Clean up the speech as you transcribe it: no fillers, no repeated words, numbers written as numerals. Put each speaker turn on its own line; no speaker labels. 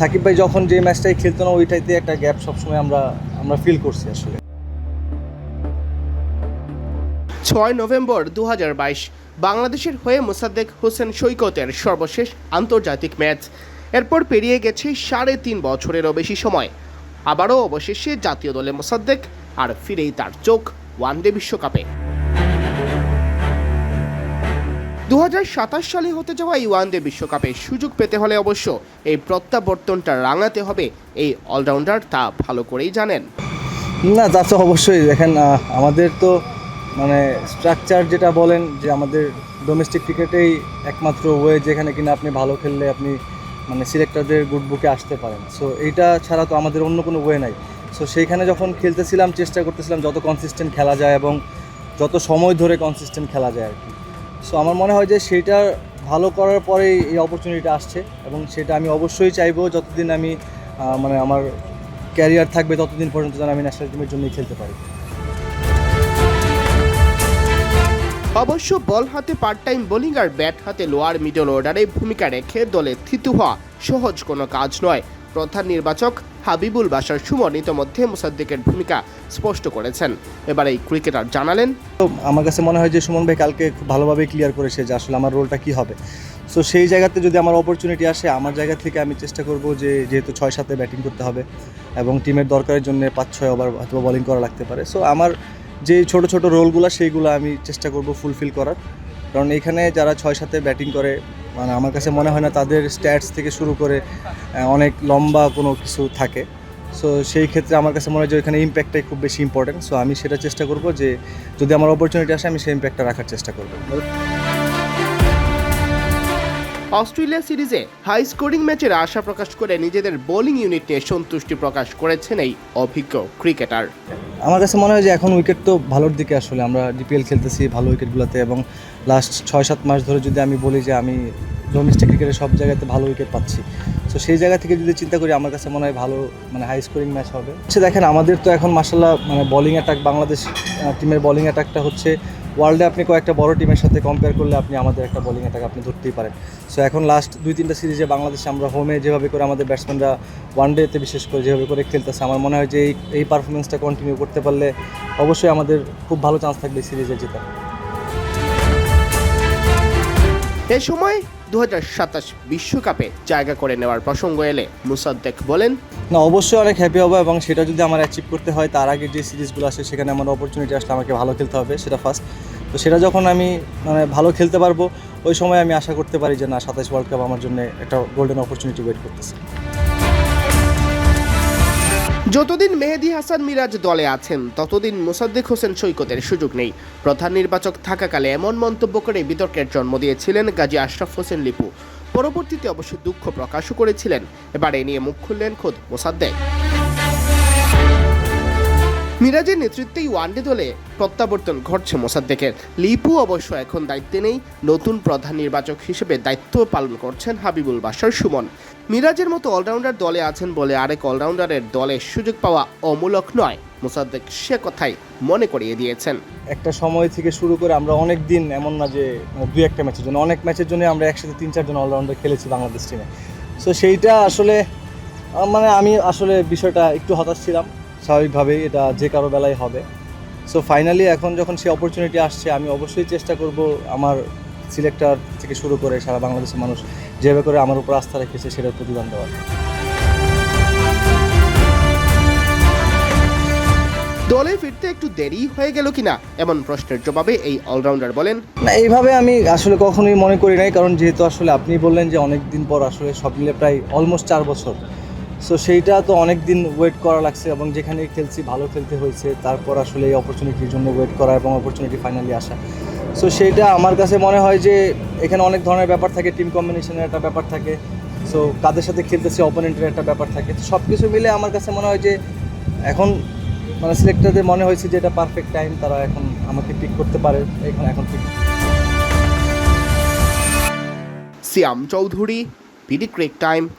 সাকিব ভাই যখন যে ম্যাচটাই খেলতো না ওইটাইতে একটা গ্যাপ সবসময় আমরা ফিল করছি আসলে।
6 নভেম্বর 2022 বাংলাদেশের হয়ে মোসাদ্দেক হোসেন সৈকতের সর্বশেষ আন্তর্জাতিক ম্যাচ। এরপর পেরিয়ে গেছে 3.5 বছরেরও বেশি সময়। আবারও অবশেষে জাতীয় দলে মোসাদ্দেক, আর ফিরেই তার চোখ ওয়ানডে বিশ্বকাপে। 2027 সালে হতে যাওয়া এই ওয়ানডে বিশ্বকাপে সুযোগ পেতে হলে অবশ্য এই প্রত্যাবর্তনটা রাঙাতে হবে এই অলরাউন্ডার, তা ভালো করেই জানেন।
না, তা তো অবশ্যই। দেখেন, আমাদের তো মানে স্ট্রাকচার যেটা বলেন যে আমাদের ডোমেস্টিক ক্রিকেটেই একমাত্র ওয়ে যেখানে কিনা আপনি ভালো খেললে আপনি মানে সিলেক্টরদের গুড বুকে আসতে পারেন। সো এইটা ছাড়া তো আমাদের অন্য কোনো ওয়ে নাই। সো সেইখানে যখন খেলতেছিলাম চেষ্টা করতেছিলাম যত কনসিস্টেন্ট খেলা যায় এবং যত সময় ধরে কনসিস্টেন্ট খেলা যায় আর কি। সো আমার মনে হয় যে সেইটা ভালো করার পরেই এই অপরচুনিটিটা আসছে এবং সেটা আমি অবশ্যই চাইবো যতদিন আমি মানে আমার ক্যারিয়ার থাকবে ততদিন পর্যন্ত যেন আমি ন্যাশনাল টিমের জন্যই খেলতে পারি।
অবশ্য বল হাতে পার্ট টাইম বোলিং আর ব্যাট হাতে লোয়ার মিডল অর্ডারে ভূমিকা রেখে দলে থিতু হওয়া সহজ কোনো কাজ নয়। প্রধান নির্বাচক হাবিবুল বাশার সুমন ইতোমধ্যে মোসাদ্দেকের ভূমিকা স্পষ্ট করেছেন। এবার এই ক্রিকেটার জানালেন,
তো আমার কাছে মনে হয় যে সুমন ভাই কালকে খুব ভালোভাবে ক্লিয়ার করেছে যে আসলে আমার রোলটা কী হবে। সো সেই জায়গাতে যদি আমার অপরচুনিটি আসে আমার জায়গা থেকে আমি চেষ্টা করব যে যেহেতু 6-7 ব্যাটিং করতে হবে এবং টিমের দরকারের জন্য 5-6 ওভার হয়তো বোলিং করা লাগতে পারে। সো আমার যে ছোট ছোট রোলগুলো সেইগুলো আমি চেষ্টা করব ফুলফিল করার, কারণ এইখানে যারা 6-7 ব্যাটিং করে মানে আমার কাছে মনে হয় না তাদের স্ট্যাটস থেকে শুরু করে অনেক লম্বা কোনো কিছু থাকে। সো সেই ক্ষেত্রে আমার কাছে মনে হয় যে ওইখানে ইম্প্যাক্টটাই খুব বেশি ইম্পর্টেন্ট। সো আমি সেটা চেষ্টা করব যে যদি আমার অপরচুনিটি আসে আমি সেই ইম্প্যাক্টটা রাখার চেষ্টা করব।
অস্ট্রেলিয়া সিরিজে হাই স্কোরিং ম্যাচের আশা প্রকাশ করে নিজেদের বোলিং ইউনিট নিয়ে সন্তুষ্টি প্রকাশ করেছেন এই অভিজ্ঞ ক্রিকেটার।
আমার কাছে মনে হয় যে এখন উইকেট তো ভালোর দিকে, আসলে আমরা ডিপিএল খেলতেছি ভালো উইকেটগুলোতে এবং লাস্ট 6-7 মাস ধরে যদি আমি বলি যে আমি ডোমেস্টিক ক্রিকেটের সব জায়গাতে ভালো উইকেট পাচ্ছি। তো সেই জায়গা থেকে যদি চিন্তা করি আমার কাছে মনে হয় ভালো মানে হাই স্কোরিং ম্যাচ হবে। দেখেন আমাদের তো এখন মাশাআল্লাহ মানে বোলিং অ্যাটাক, বাংলাদেশ টিমের বোলিং অ্যাটাকটা হচ্ছে ওয়ার্ল্ডে আপনি কয়েকটা বড় টিমের সাথে কম্পেয়ার করলে আপনি আমাদের একটা বোলিং অ্যাটাক আপনি ধরতেই পারেন। সো এখন লাস্ট 2-3টা সিরিজে বাংলাদেশে আমরা হোমে যেভাবে করে আমাদের ব্যাটসম্যানরা ওয়ানডেতে বিশেষ করে যেভাবে করে খেলতেছে আমার মনে হয় যে এই পারফরমেন্সটা কন্টিনিউ করতে পারলে অবশ্যই আমাদের খুব ভালো চান্স থাকবে সিরিজে জেতার।
এ সময় 2027 বিশ্বকাপে জায়গা করে নেওয়ার প্রসঙ্গ এলে মোসাদ্দেক বলেন,
না, অবশ্যই অনেক হ্যাপি হবো এবং সেটা যদি আমার অ্যাচিভ করতে হয় তার আগে যে সিরিজগুলো আসে সেখানে আমার অপরচুনিটি আসলে আমাকে ভালো খেলতে হবে, সেটা ফার্স্ট। তো সেটা যখন আমি মানে ভালো খেলতে পারবো ওই সময় আমি আশা করতে পারি যে না 27 ওয়ার্ল্ড কাপ আমার জন্য একটা গোল্ডেন অপরচুনিটি ওয়েট করতেছে।
যতদিন মেহেদী হাসান মিরাজ দলে আছেন ততদিন মোসাদ্দেক হোসেন সৈকতের সুযোগ নেই। প্রধান নির্বাচক থাকাকালে এমন মন্তব্য করে বিতর্কের জন্ম দিয়েছিলেন গাজী আশরাফ হোসেন লিপু। পরবর্তীতে অবশ্য দুঃখ প্রকাশও করেছিলেন। এবার এ নিয়ে মুখ খুললেন খোদ মোসাদ্দেক। মিরাজের নেতৃত্বেই ওয়ানডে দলে প্রত্যাবর্তন ঘটছে মোসাদ্দেকের। লিপু অবশ্য এখন দায়িত্বে নেই, নতুন প্রধান নির্বাচক হিসেবে দায়িত্ব পালন করছেন হাবিবুল বাশার সুমন। মিরাজের মতো অলরাউন্ডার দলে আছেন বলে আরেক অলরাউন্ডারের দলে সুযোগ পাওয়া অমূলক নয়, মোসাদ্দেক সে কথাই মনে করিয়ে দিয়েছেন।
একটা সময় থেকে শুরু করে আমরা অনেক দিন, এমন না যে 2-1টা ম্যাচের জন্য, অনেক ম্যাচের জন্য আমরা একসাথে 3-4 জন অলরাউন্ডার খেলেছি বাংলাদেশ টিমে। সো সেইটা আসলে মানে আমি আসলে বিষয়টা একটু হতাশ ছিলাম, স্বাভাবিকভাবেই এটা যে কারো বেলায় হবে। সো ফাইনালি এখন যখন সেই অপরচুনিটি আসছে আমি অবশ্যই চেষ্টা করব আমার সিলেক্টর থেকে শুরু করে সারা বাংলাদেশের মানুষ যেভাবে করে আমার উপর আস্থা রেখেছে সেটার প্রতিদান দেওয়ার।
দলে ফিরতে একটু দেরি হয়ে গেল কিনা এমন প্রশ্নের জবাবে এই অলরাউন্ডার বলেন,
না, এইভাবে আমি আসলে কখনোই মনে করি নাই, কারণ যেহেতু আসলে আপনি বললেন যে অনেক দিন পর, আসলে সব মিলে প্রায় অলমোস্ট 4 বছর। সো সেইটা তো অনেক দিন ওয়েট করা লাগছে এবং যেখানে খেলছি ভালো খেলতে হয়েছে, তারপর আসলে এই অপরচুনিটির জন্য ওয়েট করা এবং অপরচুনিটি ফাইনালি আসা। সো সেইটা আমার কাছে মনে হয় যে এখানে অনেক ধরনের ব্যাপার থাকে, টিম কম্বিনেশনের একটা ব্যাপার থাকে, সো কাদের সাথে খেলতেছি অপোনেন্টের একটা ব্যাপার থাকে। তো সব কিছু মিলে আমার কাছে মনে হয় যে এখন মানে সিলেক্টরদের মনে হয়েছে যে এটা পারফেক্ট টাইম, তারা এখন আমাকে পিক করতে পারে, এখন পিক।
সিয়াম চৌধুরী, বিডি ক্রিক টাইম।